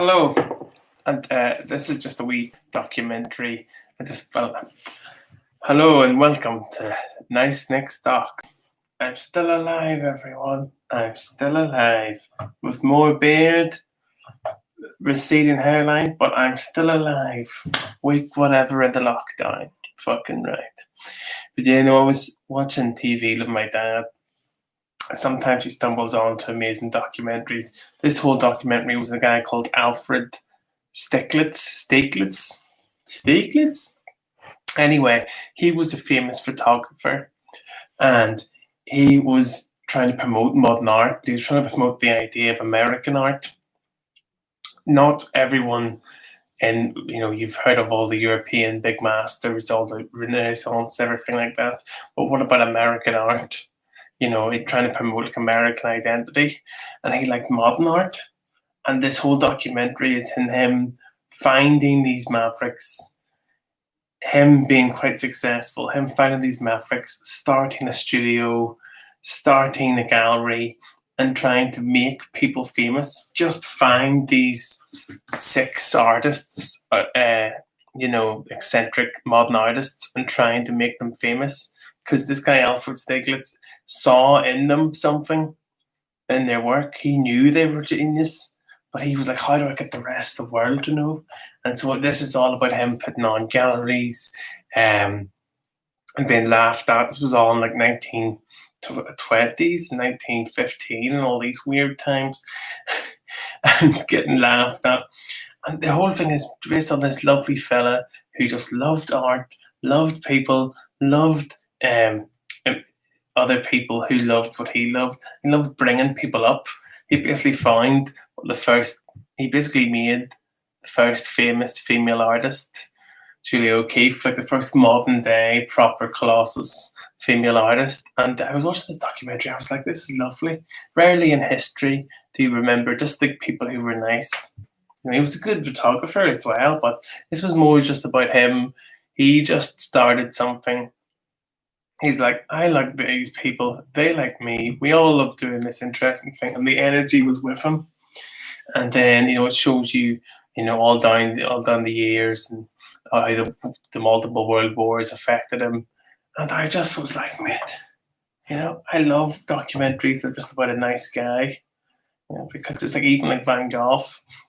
Hello, and this is just a wee documentary. Hello and welcome to nicenicksdocs. I'm still alive, everyone. I'm still alive with more beard, receding hairline, but I'm still alive. Week whatever in the lockdown, fucking right. But I was watching TV with my dad. Sometimes he stumbles onto amazing documentaries. This whole documentary was a guy called Alfred Stieglitz. Anyway, he was a famous photographer, and he was trying to promote modern art. He was trying to promote the idea of American art. Not everyone, and you've heard of all the European big masters, all the Renaissance, everything like that. But what about American art? Trying to promote like American identity, and he liked modern art. And this whole documentary is in him finding these mavericks, him being quite successful, him finding these mavericks, starting a studio, starting a gallery, and trying to make people famous. Just find these 6 artists, eccentric modern artists, and trying to make them famous. Because this guy, Alfred Stieglitz, saw in them something in their work. He knew they were genius, but he was like, how do I get the rest of the world to know? And so this is all about him putting on galleries and being laughed at. This was all in like 1920s, 1915, and all these weird times, and getting laughed at. And the whole thing is based on this lovely fella who just loved art, loved people, loved other people who loved what he loved. He loved bringing people up. He basically made the first famous female artist, Julia O'Keeffe, like the first modern day proper Colossus female artist. And I was watching this documentary, I was like, this is lovely. Rarely in history do you remember just the people who were nice. He was a good photographer as well, but this was more just about him. He just started something. He's like, I like these people, they like me, we all love doing this interesting thing, and the energy was with him. And then it shows you, all down the years, and how the multiple world wars affected him. And I just was like, mate, I love documentaries that are just about a nice guy, because it's like, even like Van Gogh,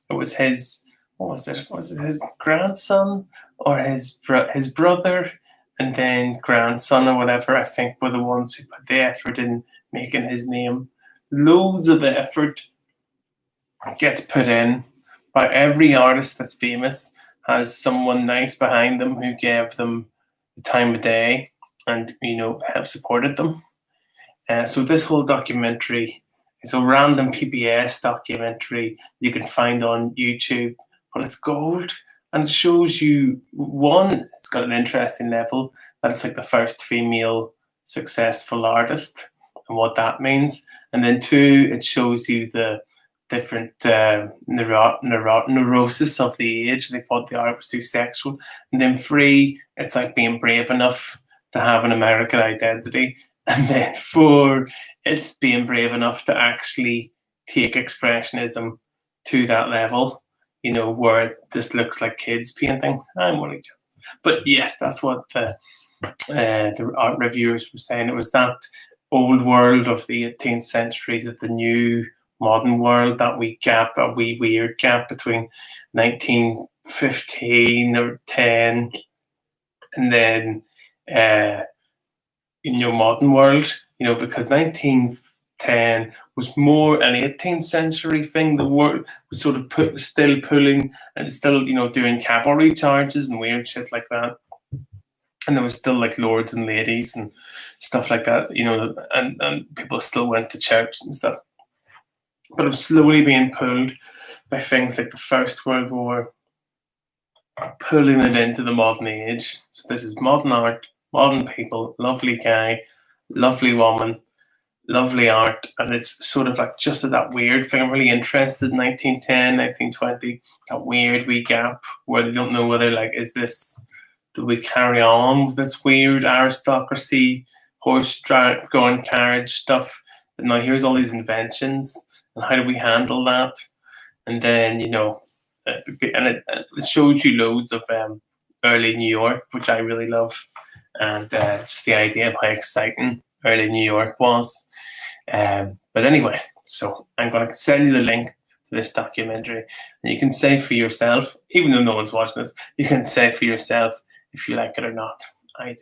it was his, what was it? Was it his grandson or his brother? And then grandson or whatever, I think, were the ones who put the effort in making his name. Loads of effort gets put in by every artist that's famous, has someone nice behind them who gave them the time of day and, have supported them. So this whole documentary is a random PBS documentary you can find on YouTube, but it's gold. And it shows you, one, it's got an interesting level, that it's like the first female successful artist and what that means. And then 2, it shows you the different neurosis of the age. They thought the art was too sexual. And then 3, it's like being brave enough to have an American identity. And then 4, it's being brave enough to actually take expressionism to that level. Where this looks like kids painting. I'm only joking. But yes, that's what the art reviewers were saying. It was that old world of the 18th century to the new modern world, that wee weird gap between 1915 or 10 and then modern world, because 1910 was more an 18th century thing. The world was sort of still pulling and still, doing cavalry charges and weird shit like that. And there was still like lords and ladies and stuff like that, and people still went to church and stuff. But it was slowly being pulled by things like the First World War, pulling it into the modern age. So this is modern art, modern people, lovely guy, lovely woman, lovely art, and it's sort of like just that weird thing. I'm really interested in 1910, 1920, that weird wee gap where they don't know whether, like, do we carry on with this weird aristocracy, horse-drawn carriage stuff? But now here's all these inventions, and how do we handle that? And then, and it shows you loads of early New York, which I really love, and just the idea of how exciting early New York was. But anyway, so I'm going to send you the link to this documentary, and you can say for yourself, even though no one's watching this, you can say for yourself if you like it or not. I do.